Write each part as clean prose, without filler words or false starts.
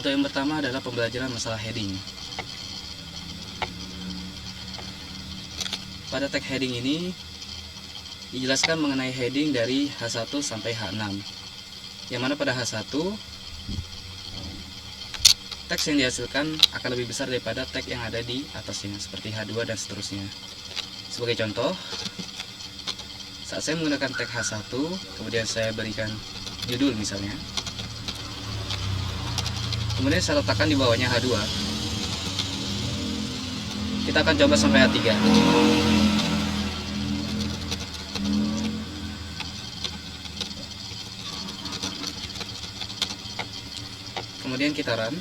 Untuk yang pertama adalah pembelajaran masalah heading. Pada tag heading ini dijelaskan mengenai heading dari H1 sampai H6, yang mana pada H1 teks yang dihasilkan akan lebih besar daripada tag yang ada di atasnya, seperti H2 dan seterusnya. Sebagai contoh, saat saya menggunakan tag H1, kemudian saya berikan judul misalnya, kemudian saya letakkan di bawahnya H2, kita akan coba sampai H3. Kemudian kita run.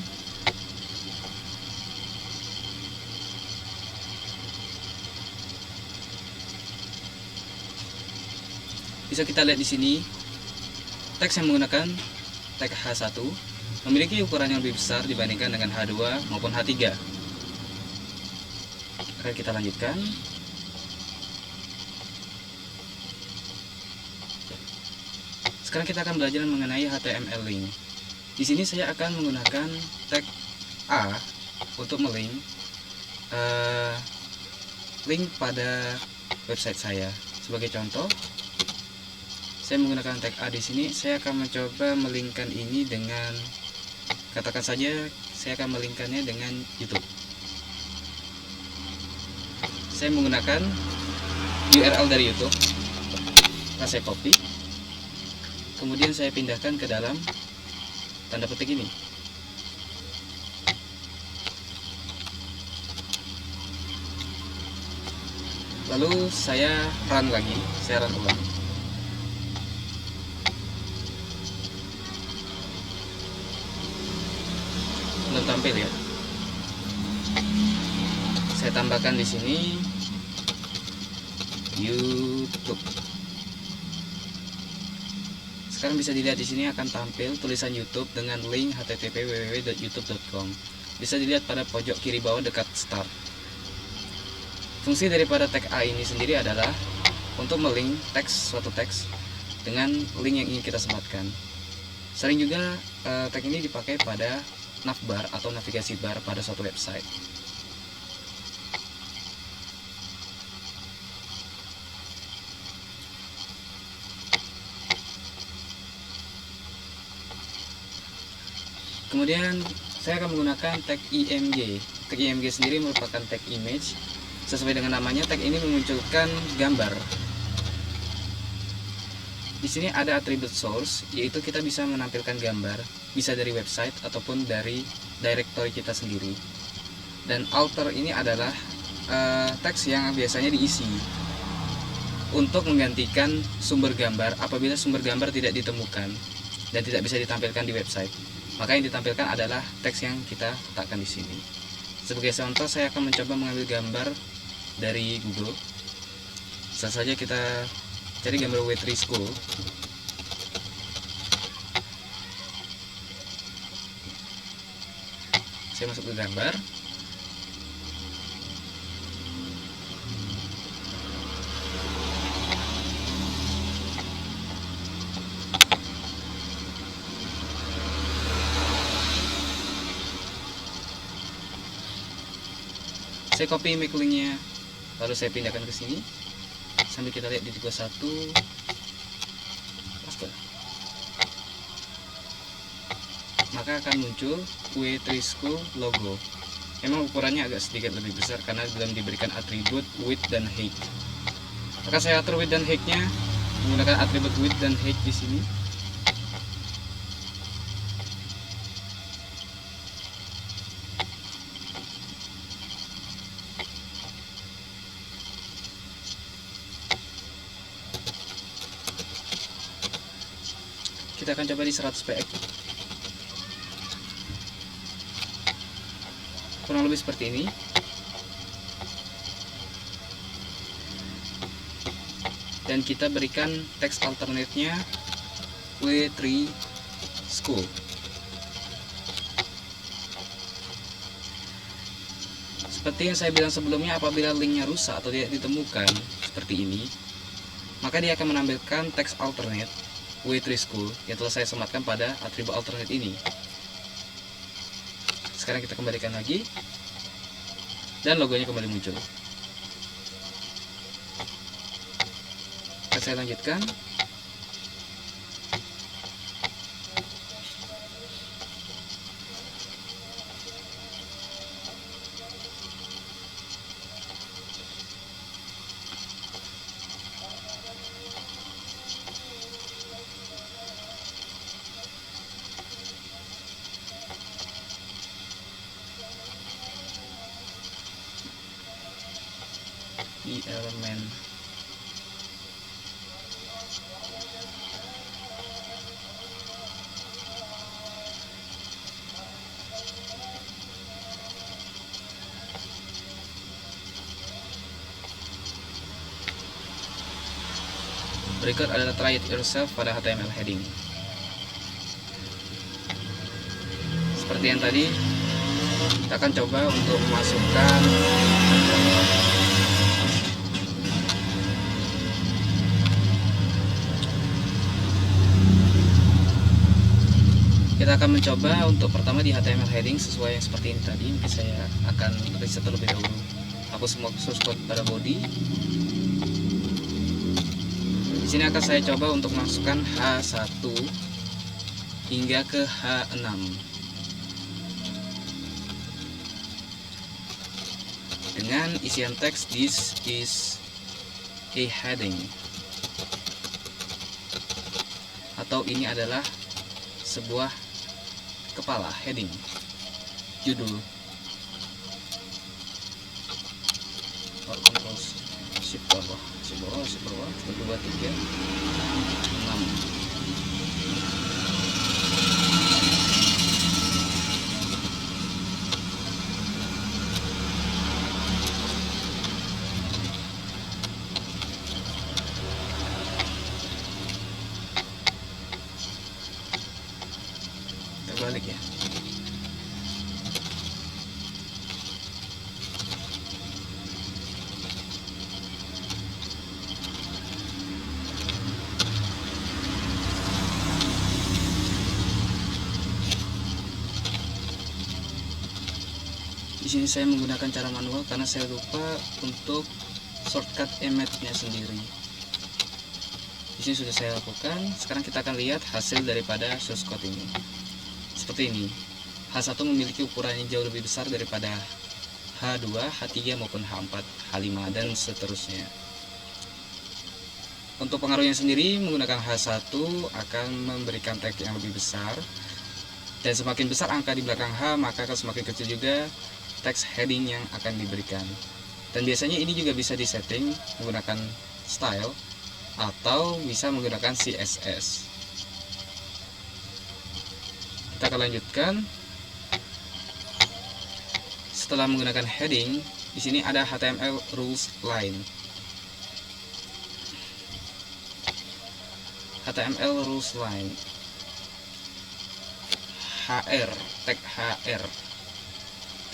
Bisa kita lihat di sini, teks yang menggunakan tag H1 memiliki ukuran yang lebih besar dibandingkan dengan H2 maupun H3. Oke, kita lanjutkan. Sekarang kita akan belajar mengenai HTML link. Di sini saya akan menggunakan tag A untuk melink link pada website saya. Sebagai contoh, saya menggunakan tag A di sini. Saya akan mencoba melinkkan ini dengan, katakan saja saya akan melinkkannya dengan YouTube. Saya menggunakan URL dari YouTube. Saya copy, kemudian saya pindahkan ke dalam tanda petik ini. Lalu saya run lagi, saya run ulang. Belum tampil ya. Saya tambahkan di sini YouTube. Sekarang bisa dilihat di sini akan tampil tulisan YouTube dengan link http://www.youtube.com. Bisa dilihat pada pojok kiri bawah dekat start. Fungsi daripada tag A ini sendiri adalah untuk melink suatu teks dengan link yang ingin kita sematkan. Sering juga tag ini dipakai pada navbar atau navigasi bar pada suatu website. Kemudian saya akan menggunakan tag IMG. Tag IMG sendiri merupakan tag image. Sesuai dengan namanya, tag ini memunculkan gambar. Di sini ada atribut source, yaitu kita bisa menampilkan gambar, bisa dari website ataupun dari directory kita sendiri. Dan alter ini adalah teks yang biasanya diisi untuk menggantikan sumber gambar apabila sumber gambar tidak ditemukan dan tidak bisa ditampilkan di website. Maka yang ditampilkan adalah teks yang kita letakkan di sini. Sebagai contoh, saya akan mencoba mengambil gambar dari Google. Bisa saja kita cari gambar W3 School. Saya masuk ke gambar. Saya copy image linknya, lalu saya pindahkan ke sini. Sambil kita lihat di tipe 1, paste. Maka akan muncul W3 School logo. Memang ukurannya agak sedikit lebih besar karena belum diberikan atribut width dan height. Maka saya atur width dan height-nya menggunakan atribut width dan height di sini. Kita akan coba di 100 px. Kurang lebih seperti ini. Dan kita berikan teks alternate-nya W3 School. Seperti yang saya bilang sebelumnya, apabila linknya rusak atau tidak ditemukan seperti ini, maka dia akan menampilkan teks alternate W3 School yang telah saya sematkan pada atribut alternate ini. Sekarang kita kembalikan lagi dan logonya kembali muncul. Saya lanjutkan. Di elemen berikut adalah try it yourself pada HTML heading. Seperti yang tadi, kita akan coba untuk memasukkan kita akan mencoba untuk pertama di HTML heading sesuai yang seperti ini tadi. Mungkin saya akan reset terlebih dahulu, hapus semua source code pada body. Di sini akan saya coba untuk masukkan H1 hingga ke H6. Dengan isian teks "This is a heading" atau ini adalah sebuah kepala, heading, judul. Ctrl Shift bawah, Shift bawah, 1, 2, 3, 6. Terbalik ya. Di sini saya menggunakan cara manual karena saya lupa untuk shortcut image-nya sendiri. Di sini sudah saya lakukan. Sekarang kita akan lihat hasil daripada source code ini. Seperti ini. H1 memiliki ukuran yang jauh lebih besar daripada H2, H3 maupun H4, H5 dan seterusnya. Untuk pengaruhnya sendiri, menggunakan H1 akan memberikan tag yang lebih besar, dan semakin besar angka di belakang H, maka akan semakin kecil juga teks heading yang akan diberikan. Dan biasanya ini juga bisa disetting menggunakan style atau bisa menggunakan CSS. Kita akan lanjutkan. Setelah menggunakan heading, di sini ada HTML rules line. HTML rules line. HR, tag HR.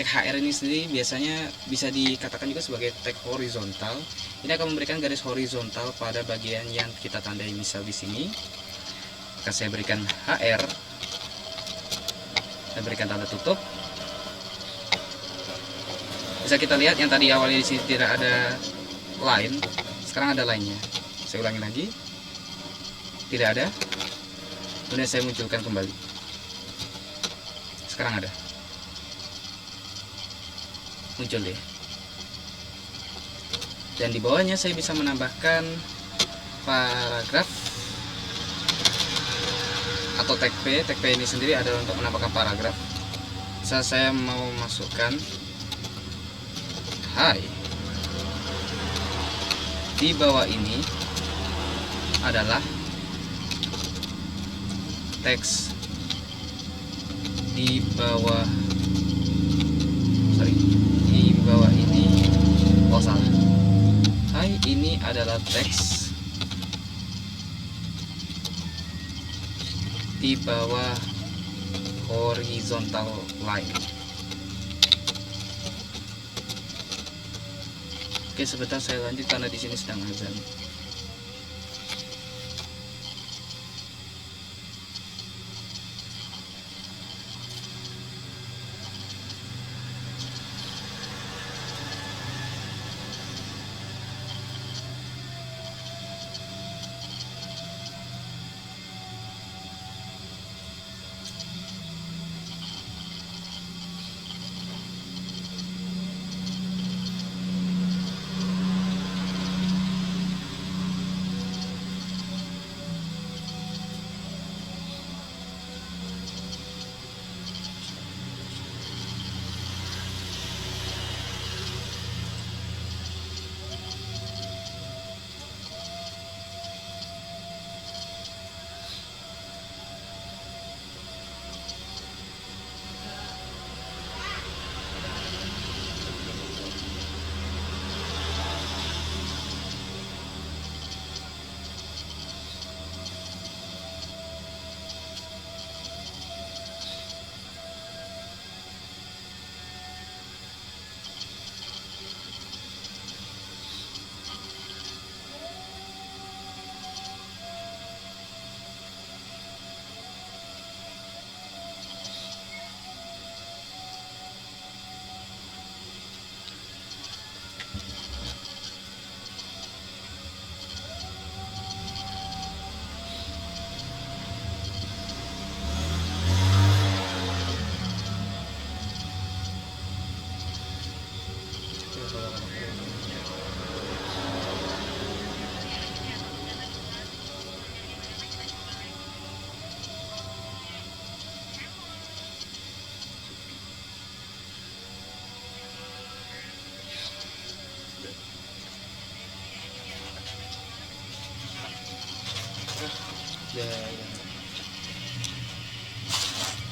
Tag HR ini sendiri biasanya bisa dikatakan juga sebagai tag horizontal. Ini akan memberikan garis horizontal pada bagian yang kita tandai, misal di sini. Maka saya berikan HR, saya berikan tanda tutup. Bisa kita lihat yang tadi awalnya di sini tidak ada line, sekarang ada line-nya. Saya ulangi lagi, tidak ada. Kemudian saya munculkan kembali. Sekarang ada. Muncul deh. Dan di bawahnya saya bisa menambahkan paragraf atau tag P. Tag P ini sendiri adalah untuk menambahkan paragraf. Saya mau masukkan hai. Di bawah ini adalah teks. Di bawah ini, oh salah, hai, ini adalah teks. Di bawah horizontal line. Oke, sebentar saya lanjut karena di sini sedang azan.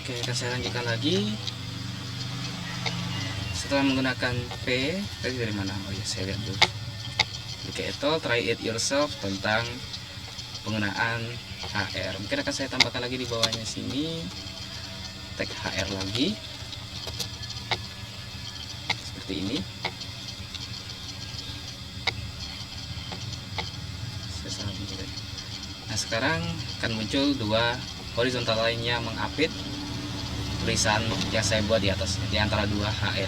Oke, akan saya lanjutkan lagi. Setelah menggunakan P, tadi dari mana? Oh ya, saya lihat dulu. Oke, itu try it yourself tentang penggunaan HR. Mungkin akan saya tambahkan lagi di bawahnya sini tag HR lagi seperti ini. Nah, sekarang akan muncul dua horizontal line yang mengapit tulisan yang saya buat di atas di antara dua HR.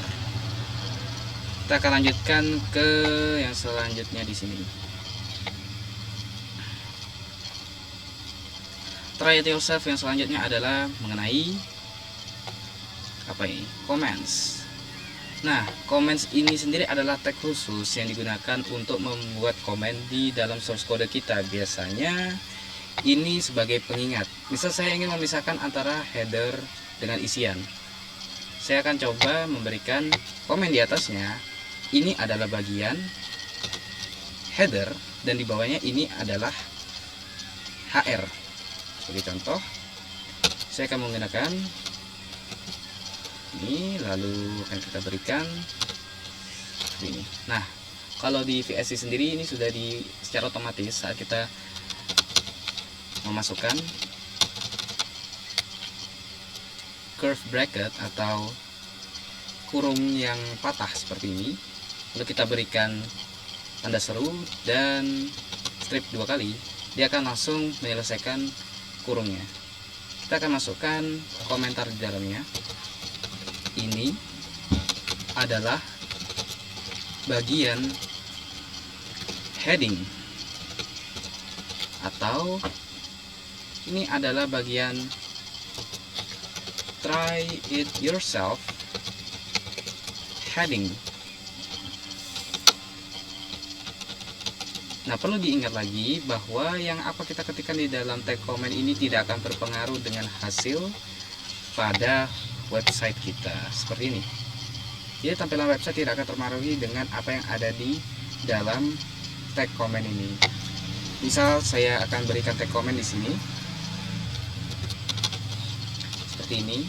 Kita akan lanjutkan ke yang selanjutnya di sini. Try it yourself yang selanjutnya adalah mengenai apa ini? Comments. Nah, comments ini sendiri adalah tag khusus yang digunakan untuk membuat komen di dalam source code kita. Biasanya ini sebagai pengingat. Misal saya ingin memisahkan antara header dengan isian. Saya akan coba memberikan komen di atasnya. Ini adalah bagian header dan di bawahnya ini adalah HR. Sebagai contoh, saya akan menggunakan ini, lalu akan kita berikan ini. Nah, kalau di VSC sendiri ini sudah secara otomatis saat kita memasukkan curve bracket atau kurung yang patah seperti ini, lalu kita berikan tanda seru dan strip 2 kali, dia akan langsung menyelesaikan kurungnya. Kita akan masukkan komentar di dalamnya. Ini adalah bagian heading, atau ini adalah bagian try it yourself heading. Nah, perlu diingat lagi bahwa yang apa kita ketikkan di dalam tag comment ini tidak akan berpengaruh dengan hasil pada website kita seperti ini. Jadi tampilan website tidak akan terpengaruhi dengan apa yang ada di dalam tag comment ini. Misal saya akan berikan tag comment di sini seperti ini.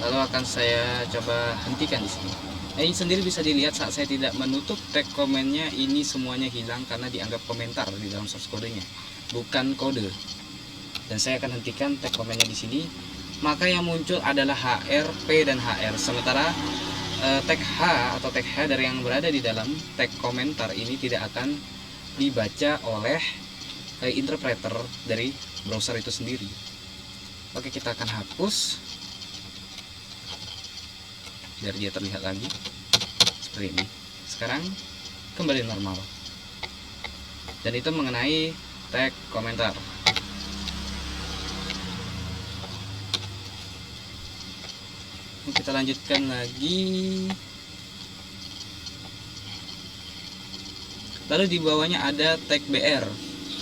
Lalu akan saya coba hentikan di sini. Nah, ini sendiri bisa dilihat saat saya tidak menutup tag komennya, ini semuanya hilang karena dianggap komentar di dalam source kodenya, bukan kode. Dan saya akan hentikan tag komennya di sini. Maka yang muncul adalah HR, P, dan HR. Sementara tag H atau tag header yang berada di dalam tag komentar ini tidak akan dibaca oleh interpreter dari browser itu sendiri. Oke, kita akan hapus biar dia terlihat lagi seperti ini. Sekarang kembali normal. Dan itu mengenai tag komentar. Kita lanjutkan lagi. Lalu di bawahnya ada tag BR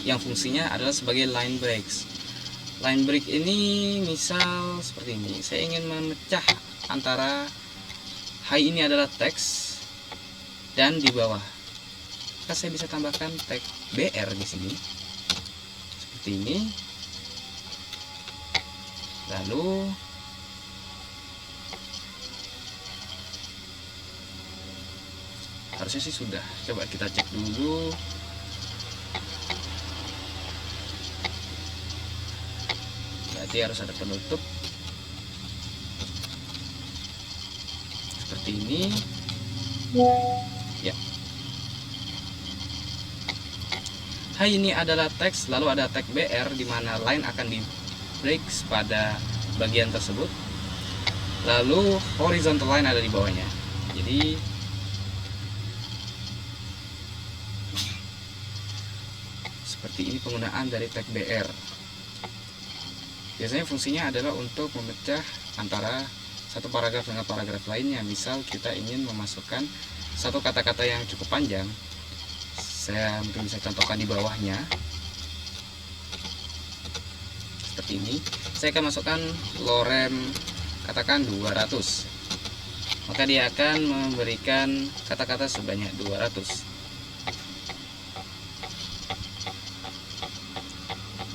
yang fungsinya adalah sebagai line breaks. Line break ini misal seperti ini. Saya ingin memecah antara hi ini adalah teks dan di bawah. Maka saya bisa tambahkan tag BR di sini. Seperti ini. Lalu harusnya sih sudah. Coba kita cek dulu. Berarti harus ada penutup seperti ini. Ya. Hai ini adalah teks, lalu ada tag BR di mana line akan di breaks pada bagian tersebut. Lalu horizontal line ada di bawahnya. Jadi seperti ini penggunaan dari tag BR. Biasanya fungsinya adalah untuk memecah antara satu paragraf dengan paragraf lainnya. Misal kita ingin memasukkan satu kata-kata yang cukup panjang, saya mungkin bisa contohkan di bawahnya seperti ini. Saya akan masukkan lorem katakan 200, maka dia akan memberikan kata-kata sebanyak 200.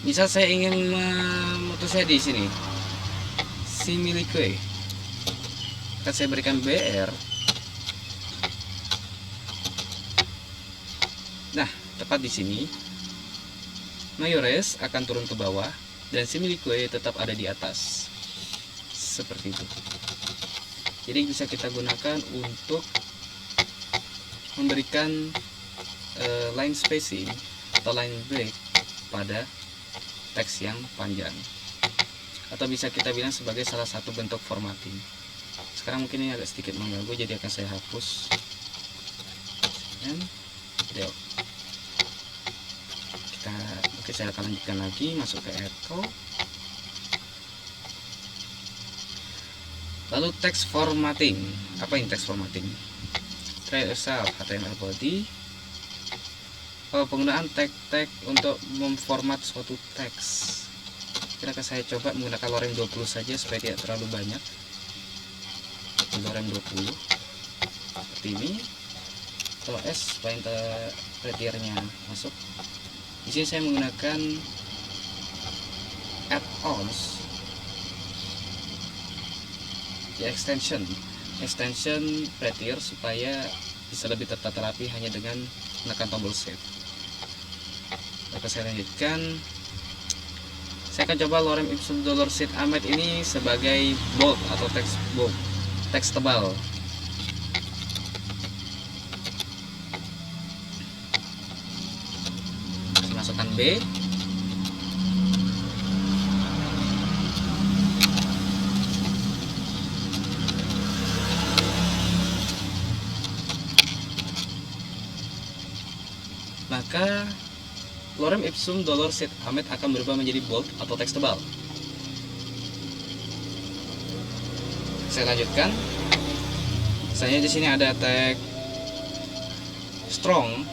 Misal saya ingin memutusnya di sini, similique, akan saya berikan BR. Nah, tepat di sini, mayores akan turun ke bawah dan similique tetap ada di atas, seperti itu. Jadi bisa kita gunakan untuk memberikan line spacing atau line break pada teks yang panjang, atau bisa kita bilang sebagai salah satu bentuk formatting. Sekarang mungkin ini agak sedikit mengganggu, jadi akan saya hapus. Dan saya akan lanjutkan lagi, masuk ke echo. Lalu text formatting. Apa ini text formatting? Try yourself, HTML body. Penggunaan tag untuk memformat suatu teks. Kira akan saya coba menggunakan lorem 20 saja supaya tidak terlalu banyak. Lorem 20 seperti ini. Kalau S supaya pretiernya masuk. Di sini saya menggunakan add-ons, extension prettier supaya bisa lebih tertata rapi hanya dengan menekan tombol save. Lalu saya lanjutkan. Saya akan coba lorem ipsum $sit Ahmed ini sebagai bold atau teks bold, teks tebal. Saya masukkan B. Maka lorem ipsum $sit Ahmed akan berubah menjadi bold atau teks tebal. Saya lanjutkan. Misalnya di sini ada tag strong.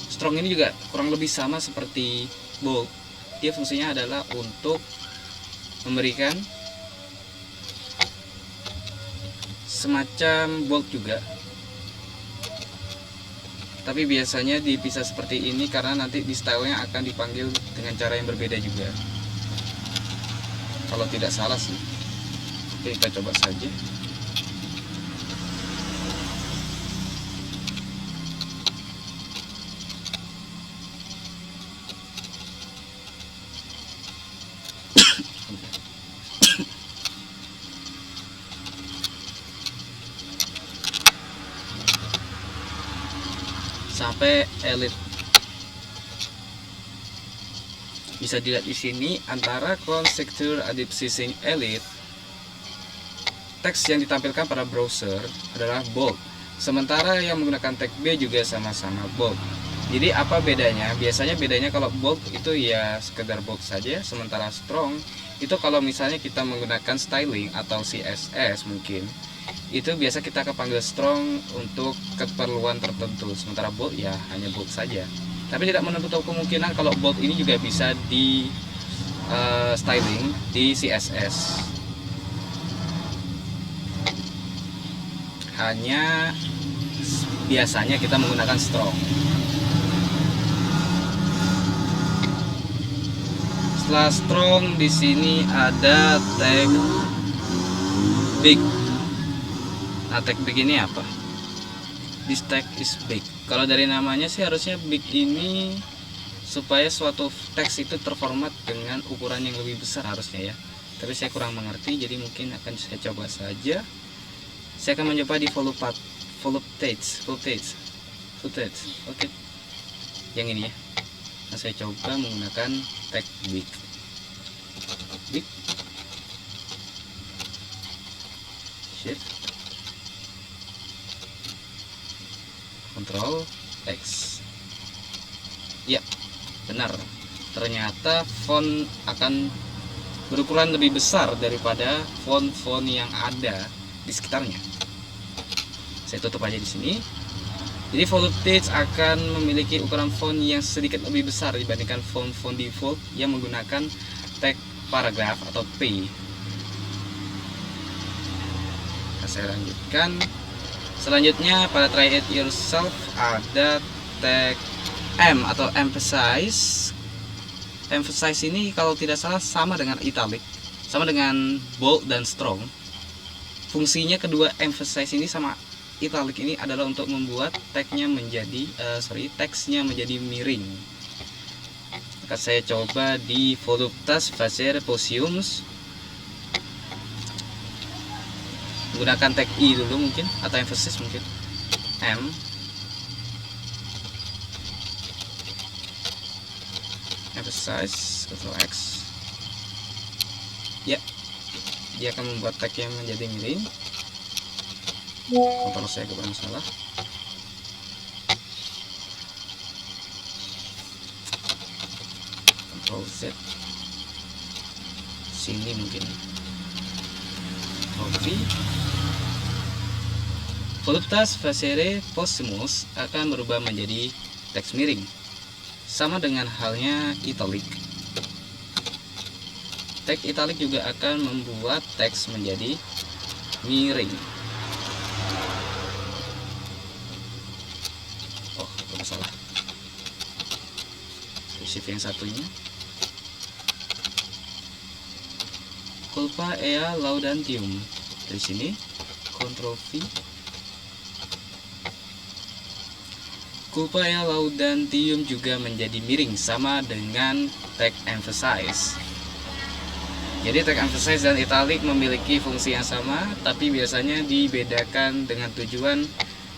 Strong ini juga kurang lebih sama seperti bold. Dia fungsinya adalah untuk memberikan semacam bold juga. Tapi biasanya dipisah seperti ini karena nanti di stylenya akan dipanggil dengan cara yang berbeda juga. Kalau tidak salah sih. Oke, kita coba saja. Sampai elite. Bisa dilihat di sini antara constructor adipsising elite, teks yang ditampilkan pada browser adalah bold, sementara yang menggunakan tag B juga sama-sama bold. Jadi apa bedanya? Biasanya bedanya kalau bold itu ya sekedar bold saja, sementara strong itu kalau misalnya kita menggunakan styling atau CSS mungkin itu biasa kita kepanggil strong untuk keperluan tertentu, sementara bold ya hanya bold saja. Tapi tidak menutup kemungkinan kalau bold ini juga bisa di styling di CSS. Hanya biasanya kita menggunakan strong. Setelah strong di sini ada tag big. Nah, tag big ini apa? This tag is big. Kalau dari namanya sih harusnya big ini supaya suatu teks itu terformat dengan ukuran yang lebih besar harusnya ya. Tapi saya kurang mengerti, jadi mungkin akan saya coba saja. Saya akan mencoba di full text. Oke. Yang ini ya. Nah, saya coba menggunakan tag big. Shift Ctrl X. Ya, benar. Ternyata font akan berukuran lebih besar daripada font-font yang ada di sekitarnya. Saya tutup aja di sini. Jadi voltage akan memiliki ukuran font yang sedikit lebih besar dibandingkan font-font default yang menggunakan tag paragraf atau P. Nah, saya lanjutkan. Selanjutnya pada try it yourself ada tag M atau emphasize emphasize ini kalau tidak salah sama dengan italic, sama dengan bold dan strong. Fungsinya kedua emphasize ini sama italic ini adalah untuk membuat teksnya menjadi miring. Maka saya coba di voluptas facere possiumus, menggunakan tag I dulu mungkin, atau emphasis mungkin M, emphasize, Ctrl X. Ya, dia akan membuat tagnya menjadi miring. Kontrol saya agak bermasalah. Ctrl Z, sini mungkin. Ctrl V. Voluptas facere possimus akan berubah menjadi teks miring, sama dengan halnya italic. Tag italic juga akan membuat teks menjadi miring. Oh, tidak salah. Shift yang satunya. Culpa ea laudantium. Dari sini, Ctrl V. Culpa ea laudantium juga menjadi miring, sama dengan tag emphasize. Jadi tag emphasize dan italic memiliki fungsi yang sama, tapi biasanya dibedakan dengan tujuan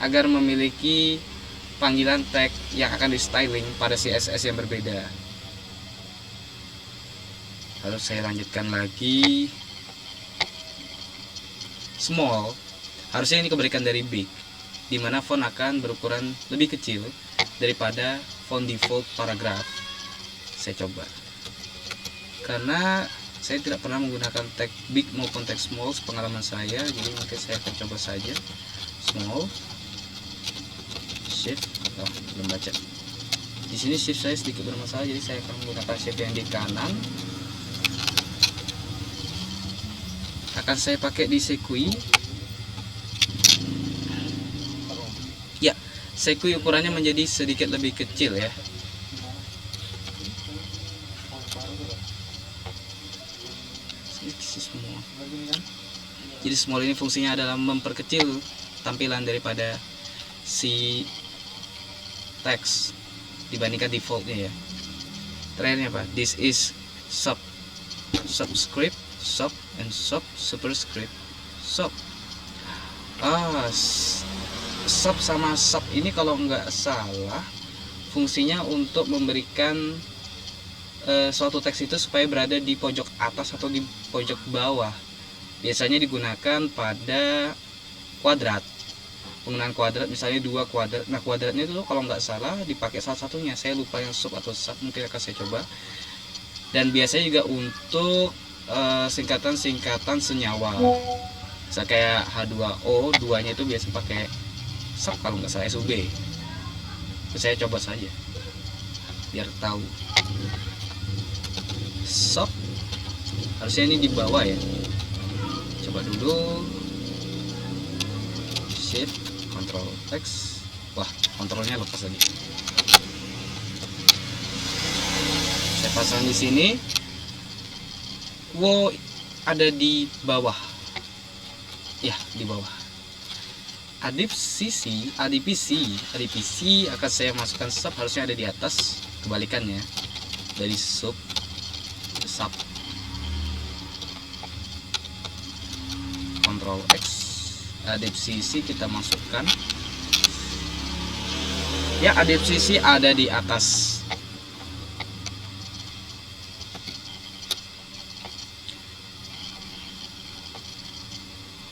agar memiliki panggilan tag yang akan di styling pada CSS yang berbeda. Lalu saya lanjutkan lagi. Small, harusnya ini kebalikan dari big, di mana font akan berukuran lebih kecil daripada font default paragraf. Saya coba, karena saya tidak pernah menggunakan tag big maupun tag small pengalaman saya, jadi mungkin saya akan coba saja small, shift. Oh, belum baca. Di sini shift saya sedikit bermasalah, jadi saya akan menggunakan shift yang di kanan. Akan saya pakai di sequi. Ya, sequi ukurannya menjadi sedikit lebih kecil ya. Jadi small ini fungsinya adalah memperkecil tampilan daripada si teks dibandingkan defaultnya ya. Terakhirnya apa? This is subscript, sub and superscript. Sub sama sub ini kalau nggak salah fungsinya untuk memberikan suatu teks itu supaya berada di pojok atas atau di pojok bawah. Biasanya digunakan pada kuadrat. Penggunaan kuadrat, misalnya 2 kuadrat. Nah, kuadratnya itu kalau nggak salah dipakai salah satunya. Saya lupa yang sub atau sub, mungkin akan saya coba. Dan biasanya juga untuk singkatan-singkatan senyawa. Misalnya kayak H2O, 2-nya itu biasa pakai sub kalau nggak salah, SUB. Saya coba saja biar tahu. Sub harusnya ini di bawah ya. Coba dulu. Shift, Ctrl X. Wah, kontrolnya lepas lagi. Saya pasang di sini. Wow, ada di bawah. Ya, di bawah. ADPC akan saya masukkan sub, harusnya ada di atas. Kebalikannya dari sub ke sub. Ctrl X. ADPC kita masukkan. Ya, ADPC ada di atas.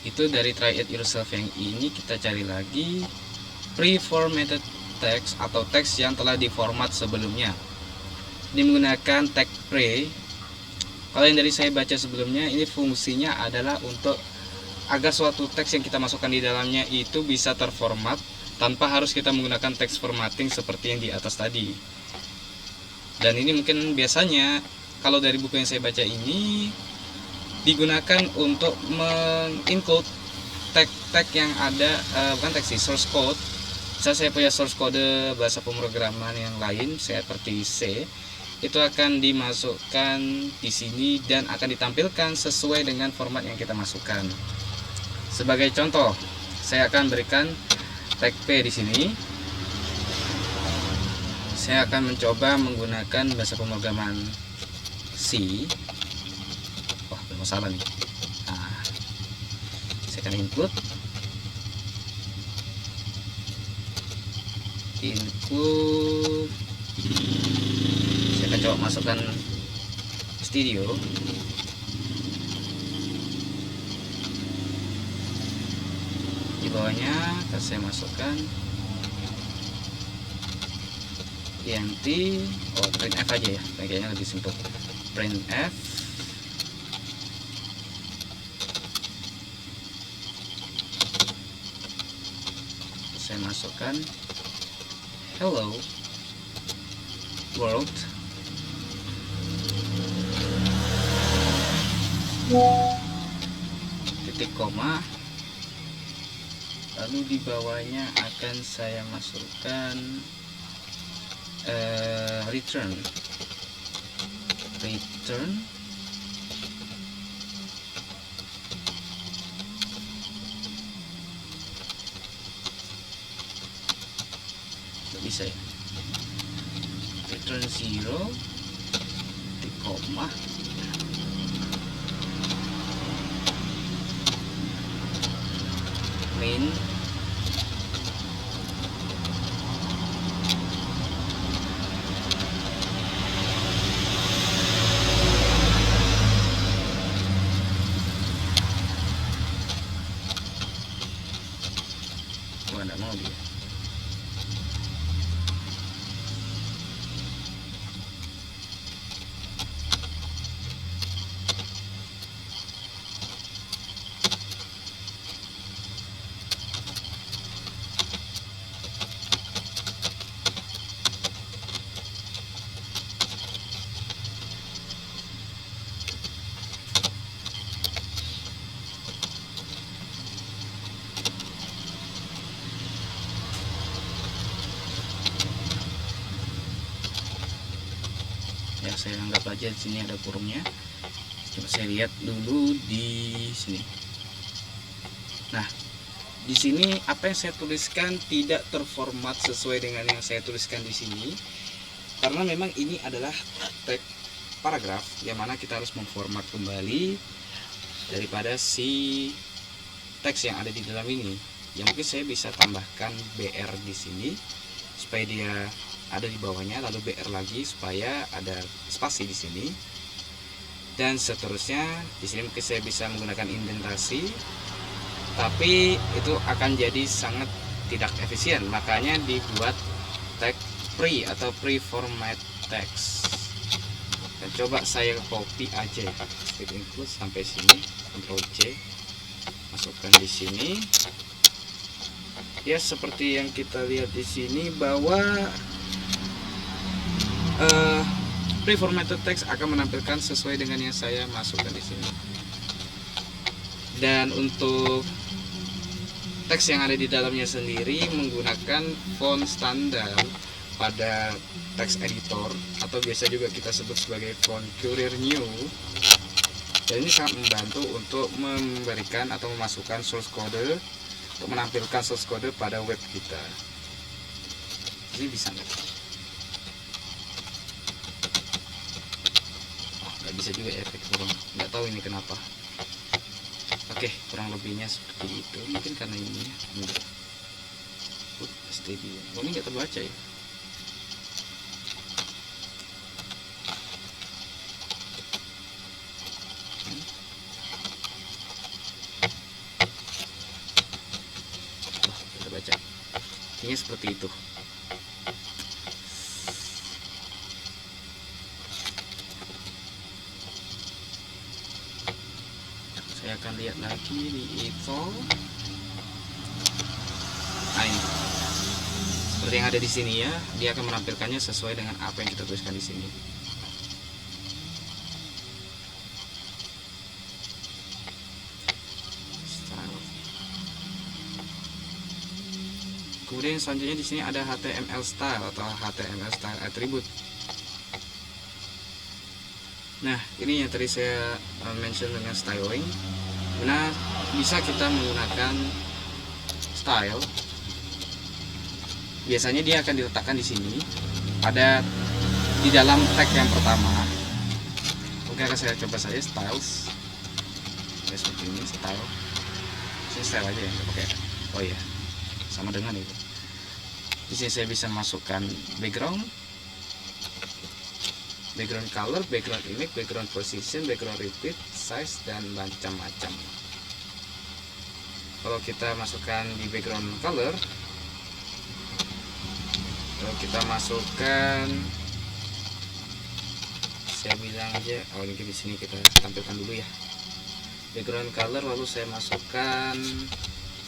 Itu dari try it yourself yang ini. Kita cari lagi pre-formatted text atau teks yang telah diformat sebelumnya. Ini menggunakan tag pre. Kalau yang dari saya baca sebelumnya, ini fungsinya adalah untuk agar suatu teks yang kita masukkan di dalamnya itu bisa terformat tanpa harus kita menggunakan teks formatting seperti yang di atas tadi. Dan ini mungkin biasanya kalau dari buku yang saya baca ini digunakan untuk menginclude tag yang ada, bukan tag sih, source code. Misalnya saya punya source code bahasa pemrograman yang lain, seperti C, itu akan dimasukkan di sini dan akan ditampilkan sesuai dengan format yang kita masukkan. Sebagai contoh, saya akan berikan tag P di sini. Saya akan mencoba menggunakan bahasa pemrograman C. Wah, bermasalah nih. Nah, saya akan include saya akan coba masukkan studio. Di bawahnya akan saya masukkan int, printf aja ya, kayaknya lebih simpel. Printf saya masukkan hello world, titik koma, lalu di bawahnya akan saya masukkan return bisa ya, return 0 titik koma, main nggak mau dia. Ya, saya anggap aja di sini ada kurungnya. Coba saya lihat dulu di sini. Nah, di sini apa yang saya tuliskan tidak terformat sesuai dengan yang saya tuliskan di sini, karena memang ini adalah tag paragraf yang mana kita harus memformat kembali daripada si teks yang ada di dalam ini. Yang mungkin saya bisa tambahkan BR di sini supaya dia ada di bawahnya, lalu BR lagi supaya ada spasi di sini, dan seterusnya. Di sini mungkin saya bisa menggunakan indentasi, tapi itu akan jadi sangat tidak efisien, makanya dibuat tag pre atau pre-format text. Dan coba saya copy aja, step include sampai sini, Ctrl C, masukkan di sini. Ya, seperti yang kita lihat di sini bahwa pre-formatted text akan menampilkan sesuai dengan yang saya masukkan di sini. Dan untuk teks yang ada di dalamnya sendiri menggunakan font standar pada text editor, atau biasa juga kita sebut sebagai font Courier New. Dan ini sangat membantu untuk memberikan atau memasukkan source code, untuk menampilkan source code pada web kita. Ini bisa nggak? Bisa juga efek kurang, nggak tahu ini kenapa. Oke, kurang lebihnya seperti itu, mungkin karena ini ya enggak steady. Oh, ini nggak terbaca ya. Oh, terbaca, ini seperti itu. Saya akan lihat lagi di itu. Nah, ini seperti yang ada di sini ya, dia akan menampilkannya sesuai dengan apa yang kita tuliskan di sini. Style. Kemudian selanjutnya di sini ada HTML style atau HTML style attribute. Nah, ini yang tadi saya mention dengan styling. Nah, bisa kita menggunakan style. Biasanya dia akan diletakkan di sini pada di dalam tag yang pertama. Oke, akan saya coba saja styles. Ya, seperti ini style. Ini style aja ya, oke. Oh iya, sama dengan itu. Di sini saya bisa masukkan background color, background image, background position, background repeat, size, dan macam-macam. Kalau kita masukkan di background color, kalau kita masukkan, saya bilang aja, oh ini di sini kita tampilkan dulu ya, background color, lalu saya masukkan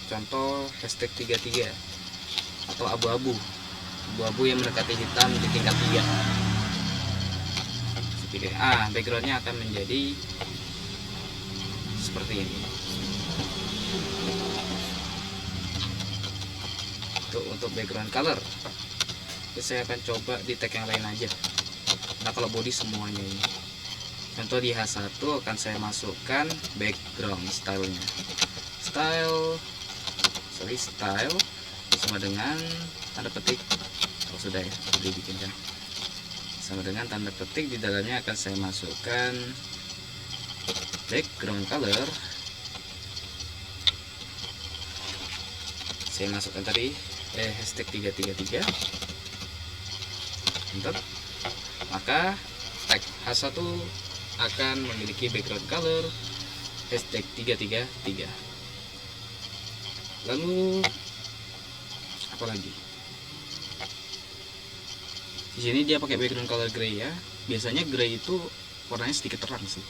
contoh hashtag 33 atau abu-abu yang mendekati hitam di tingkat 3. Backgroundnya akan menjadi seperti ini. Itu untuk background color. Jadi saya akan coba di tag yang lain aja. Nah, kalau body semuanya ini. Contoh di H1 akan saya masukkan background stylenya. Style sama dengan tanda petik. Oh sudah ya, sudah dibikinkan. Sama dengan tanda petik, di dalamnya akan saya masukkan background color. Saya masukkan tadi hashtag 333. Enter. Maka tag H1 akan memiliki background color hashtag 333. Lalu apa lagi? Di sini dia pakai background color gray ya. Biasanya gray itu warnanya sedikit terang sih.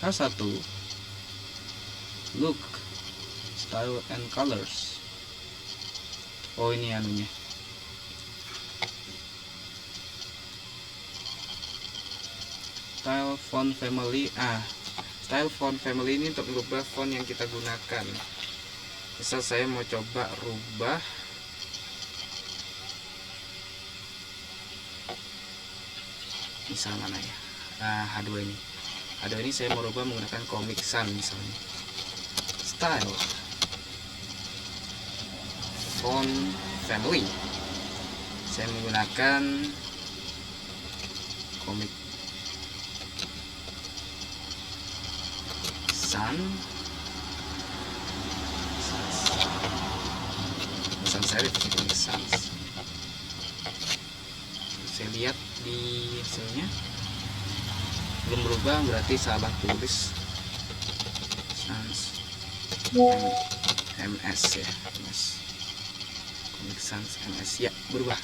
H1 look, style and colors. Oh ini anunya. Style font family. Style font family ini untuk merubah font yang kita gunakan. Misal saya mau coba rubah misal mana ya, H2 ini saya mau rubah menggunakan Comic Sans misalnya. Style font family, saya menggunakan Comic Sans serif Comic Sans. Saya lihat di hasilnya belum berubah, berarti salah tulis. Sans MS ya, Comic Sans MS ya, berubah.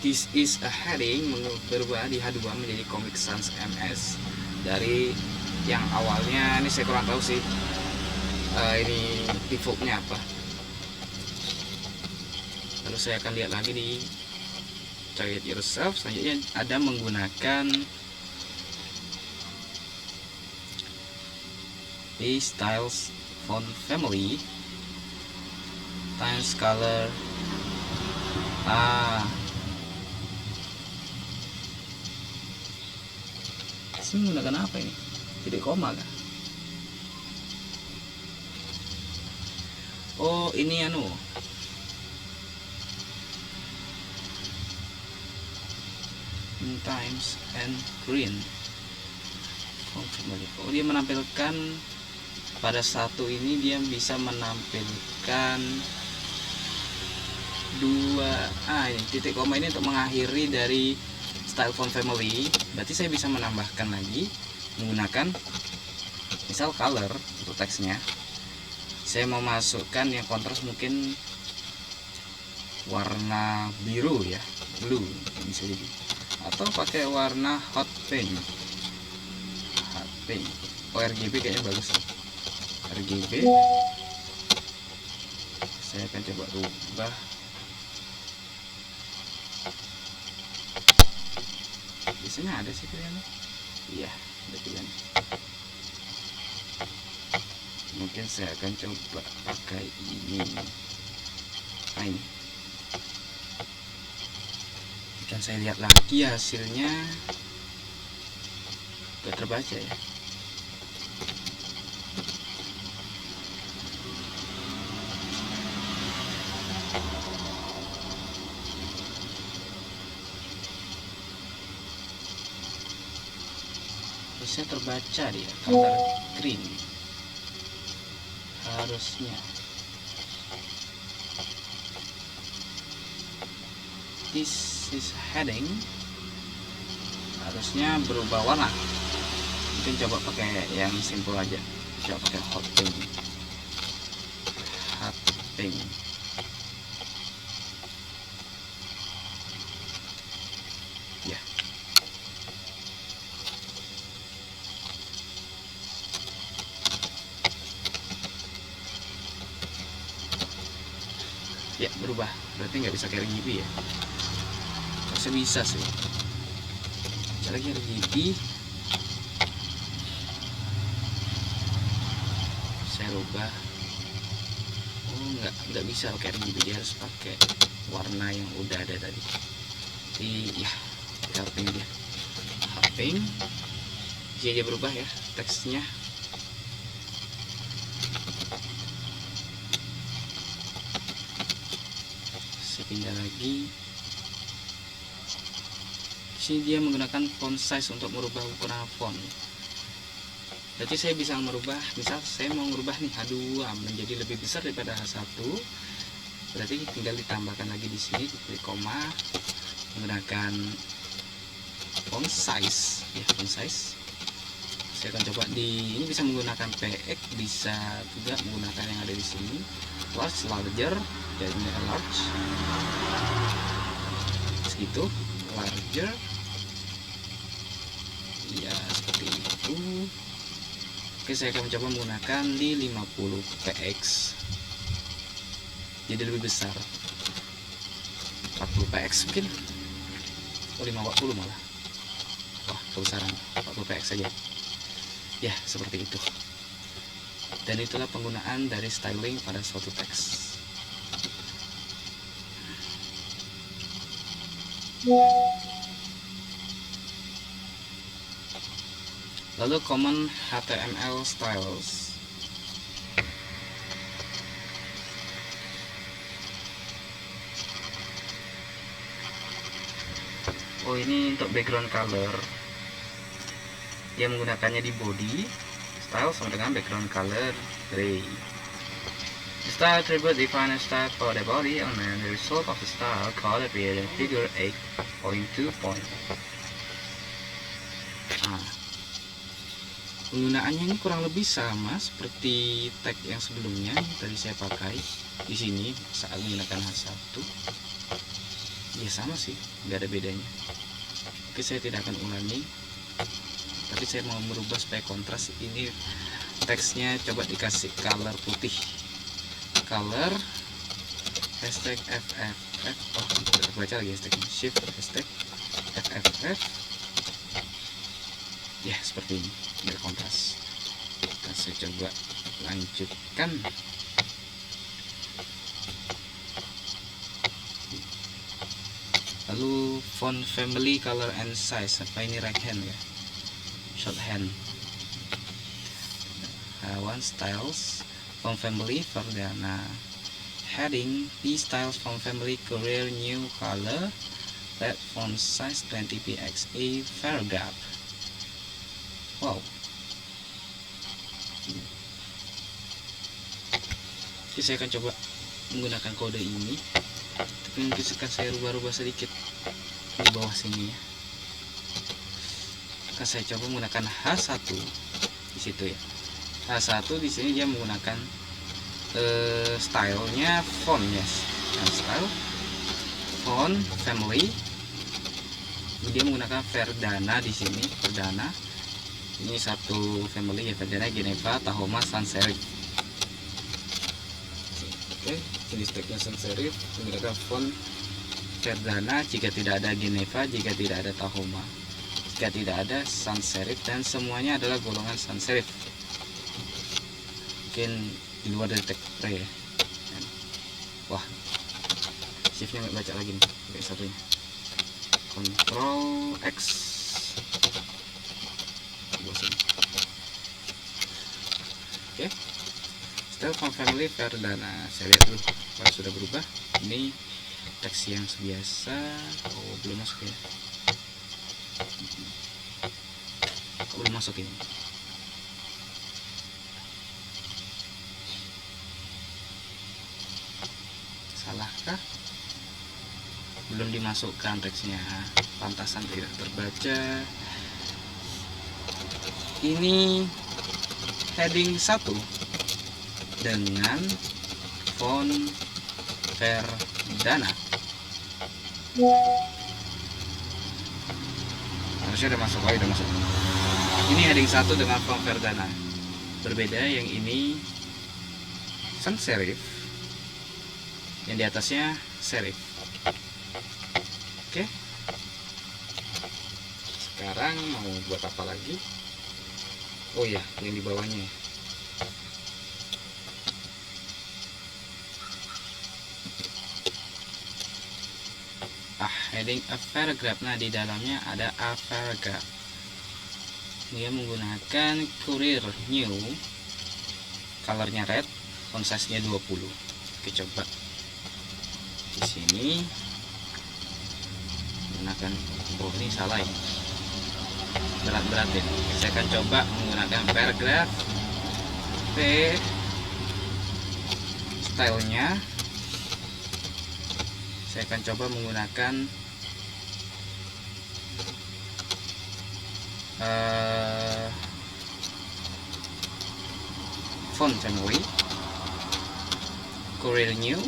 This is a heading, berubah di H2 menjadi Comic Sans MS dari yang awalnya. Ini saya kurang tahu sih ini defaultnya apa. Lalu saya akan lihat lagi di Try It Yourself. Selanjutnya ada menggunakan di styles font family, times color. Ini menggunakan apa ini? Titik koma kah? Oh ini times and green. Oh dia menampilkan pada satu ini, dia bisa menampilkan dua. Ini titik koma ini untuk mengakhiri dari style font family. Berarti saya bisa menambahkan lagi menggunakan misal color untuk teksnya. Saya mau masukkan yang kontras mungkin warna biru ya, blue bisa jadi, atau pakai warna hot pink. Oh RGB kayaknya bagus. RGB saya akan coba rubah. Biasanya ada sih pilihannya. Iya, ada pilihan. Mungkin saya akan coba pakai ini. Ini Dan saya lihat lagi hasilnya gak terbaca ya. Harusnya terbaca dia, color green harusnya. This is heading harusnya berubah warna. Mungkin coba pakai yang simple aja, coba pakai hot pink. Ya, ya berubah. Berarti nggak bisa kayak RGB ya. Masih bisa sih. Coba lagi RGB. Saya rubah. Oh, nggak bisa pakai RGB, dia harus pakai warna yang udah ada tadi. Jadi ya, pink dia. Pink. Jadi dia berubah ya teksnya. Saya pindah lagi. Di sini dia menggunakan font size untuk merubah ukuran font. Berarti saya bisa merubah, misal saya mau merubah nih H2 menjadi lebih besar daripada H1. Berarti tinggal ditambahkan lagi di sini, klik koma, menggunakan font size, ya font size. Saya akan coba di ini bisa menggunakan PX, bisa juga menggunakan yang ada di sini, large, larger, jadi large, segitu, larger, ya seperti itu. Oke, saya akan mencoba menggunakan di 50 px, jadi lebih besar, 40 px mungkin, oh 50 malah, wah kebesaran 40 px saja ya, seperti itu. Dan itulah penggunaan dari styling pada suatu teks. Lalu common HTML styles. Oh, ini untuk background color. Dia menggunakannya di body style sama dengan background color gray. The style attribute define a style for the body element. The result of the style called appear in figure 8.2. Penggunaannya ini kurang lebih sama seperti tag yang sebelumnya tadi saya pakai di sini saat menggunakan H1. Ya sama sih, nggak ada bedanya. Oke, saya tidak akan ulangi, tapi saya mau merubah supaya kontras. Ini teksnya coba dikasih color putih, color hashtag FFF. Oh, tidak baca lagi hashtagnya, shift hashtag FFF. Ya seperti ini, biar kontras. Dan saya coba lanjutkan. Lalu font family, color and size. Apa ini right hand ya, shorthand. One styles font family Verdana. Heading P styles font family career new color red font size 20 px a paragraph. Wow. Jadi saya akan coba menggunakan kode ini, tapi mungkin akan saya rubah-rubah sedikit di bawah sini ya. Akan saya coba menggunakan H1 di situ ya. H1 di sini dia menggunakan stylenya font ya, style font family. Dia menggunakan Verdana di sini, Verdana. Ini satu family ya, Verdana, Geneva, Tahoma, Sans Serif. Oke, jenis tagnya sans serif, menggunakan font Verdana jika tidak ada Geneva, jika tidak ada Tahoma, jika tidak ada sans serif, dan semuanya adalah golongan sans serif. Mungkin di luar dari tag pre ya. Wah, shiftnya nggak baca lagi nih, kayak satunya. Ctrl X. Oke, style font family Verdana. Saya lihat dulu kalau sudah berubah. Ini teks yang biasa. Oh, belum masuk ya. Belum masuk ini. Salahkah? Belum dimasukkan teksnya, pantasan tidak terbaca. Ini heading 1 dengan font Verdana. Harusnya udah masuk. Udah masuk. Ini heading 1 dengan font Verdana. Berbeda, yang ini sans serif, yang di atasnya serif. Oke. Sekarang mau buat apa lagi? Oh ya, yang di bawahnya. Heading a paragraph. Nah, di dalamnya ada a paragraph. Dia menggunakan Courier New, colornya red, font size-nya 20. Oke, coba di sini menggunakan, oh ini salah ya, berat ya. Saya akan coba menggunakan paragraph P, stylenya saya akan coba menggunakan font family Courier New,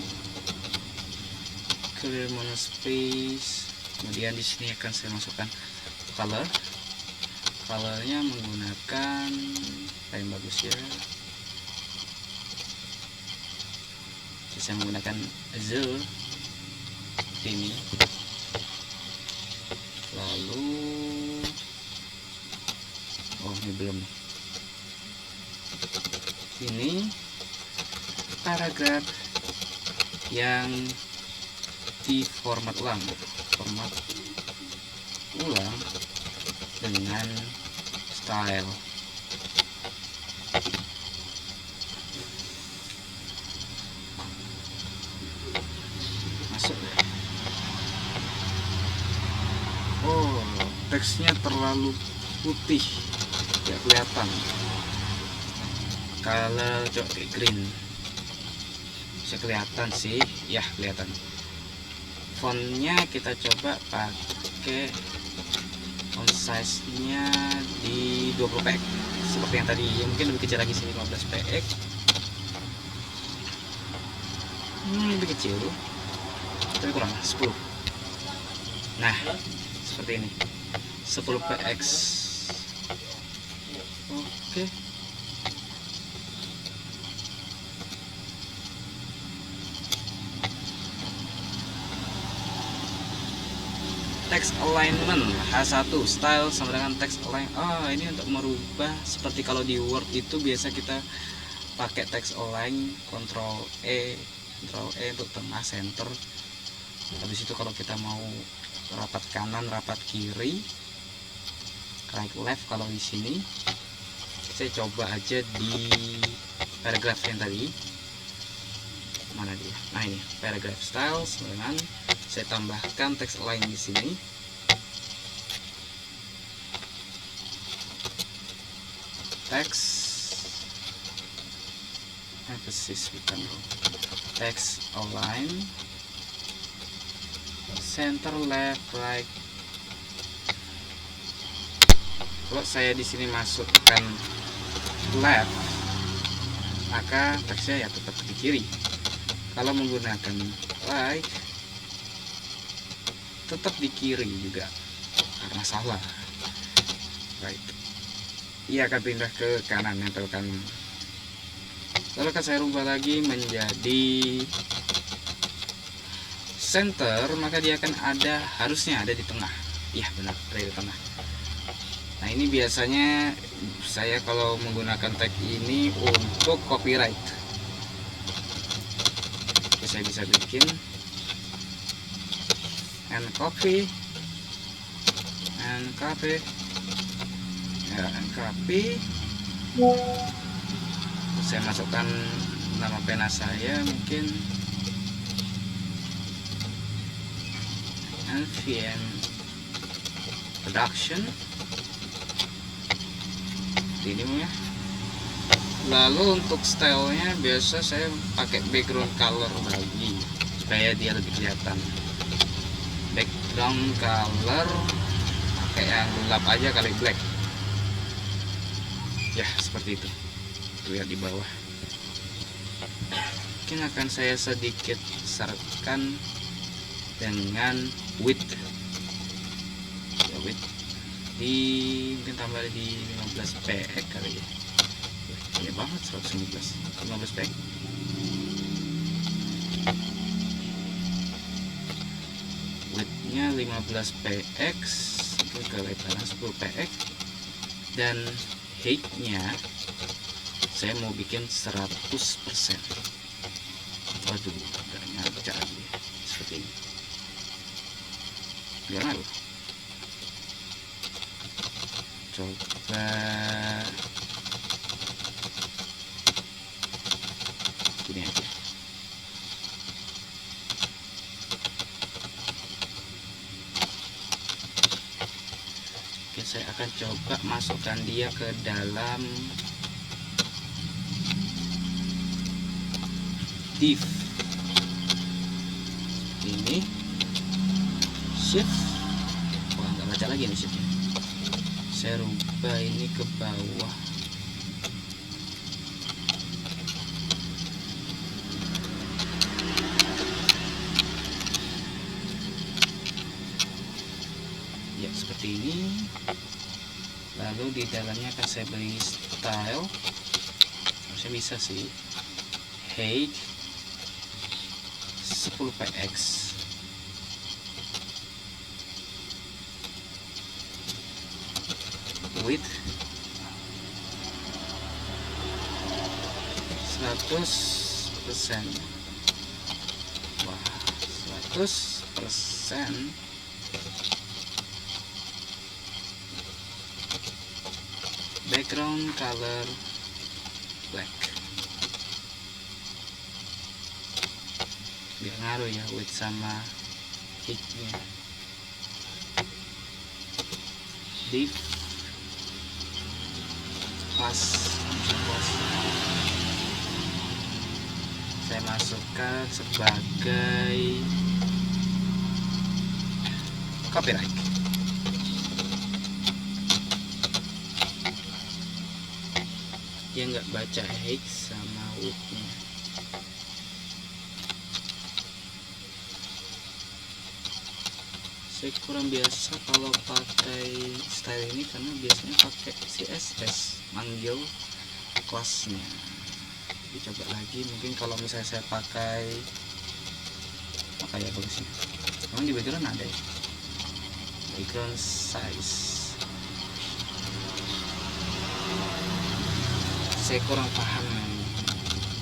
Courier monospace. Kemudian di sini akan saya masukkan colornya menggunakan yang bagus ya. Saya menggunakan azure ini. Lalu ini belum. Ini paragraf yang di format ulang dengan style. Masuk ya. Oh, teksnya terlalu putih, tidak kelihatan. Color coba kayak green, bisa kelihatan sih ya, kelihatan. Fontnya kita coba pakai font size nya di 20 px seperti yang tadi, mungkin lebih kecil lagi sih, 15 px. Lebih kecil tapi kurang 10. Nah, seperti ini 10 px. Oke. Text alignment H1 style sama dengan text align. Ini untuk merubah seperti kalau di Word itu biasa kita pakai text align, Ctrl E untuk tengah, center. Habis itu kalau kita mau rapat kanan, rapat kiri, right left. Kalau di sini saya coba aja di paragraph yang tadi, mana dia? Nah, ini paragraph style dengan saya tambahkan text align di sini. Text emphasis, bukan text align, center, left, right. Kalau saya di sini masukkan left, maka teksnya ya tetap di kiri. Kalau menggunakan right, tetap di kiri juga karena salah. Right, ia akan pindah ke kanan, nempel kanan. Lalu akan saya rubah lagi menjadi center, maka dia akan harusnya ada di tengah. Iya benar, ada di tengah. Nah, ini biasanya saya kalau menggunakan tag ini untuk copyright. Oke, saya bisa bikin and copy NKP ya, NKP. Saya masukkan nama pena saya, mungkin NVN Production ini ya. Lalu untuk stylenya biasa saya pakai background color lagi supaya dia lebih kelihatan. Background color pakai yang gelap aja kali, black ya, seperti itu. Lihat di bawah, mungkin akan saya sedikit besarkan dengan width ya, width mungkin tambah di 15 px kali ya. Ya banget, 115 15 px. Widthnya 15 px, kelebaran 10 px, dan height-nya saya mau bikin 100%. Waduh, gak nyangka lagi seperti ini. Gimana loh? Coba gini aja. Oke, saya akan coba masukkan dia ke dalam div ini, shift, wah nggak baca lagi nih shiftnya. Saya rubah ini ke bawah. Ya seperti ini. Lalu di dalamnya akan saya beri style, harusnya bisa sih, height 10 px, width 100%. Wah, 100%. Background color black, biar ngaruh ya width sama height-nya. Div pas, saya masukkan sebagai copyright. Dia nggak baca height sama width-nya. Saya kurang biasa kalau pakai style ini karena biasanya pakai CSS, manggil kelasnya. Jadi coba lagi, mungkin kalau misalnya saya pakai apa ya bagusnya. Memang di background ada ya, background size. Saya kurang paham,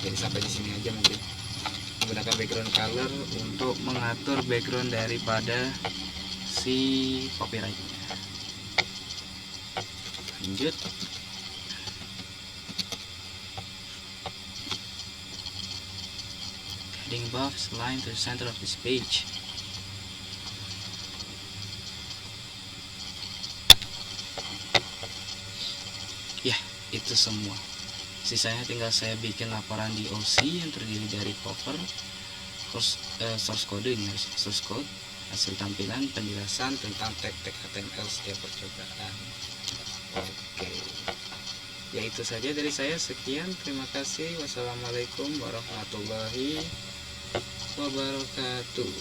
jadi sampai di sini aja. Mungkin menggunakan background color untuk mengatur background daripada si copyrightnya. Lanjut, heading above line to the center of this page. Ya, itu semua. Sisanya tinggal saya bikin laporan di OC yang terdiri dari cover, source code, ini harus source code, hasil tampilan, penjelasan tentang tag-tag HTML setiap percobaan. Oke, ya itu saja dari saya. Sekian, terima kasih. Wassalamualaikum warahmatullahi wabarakatuh.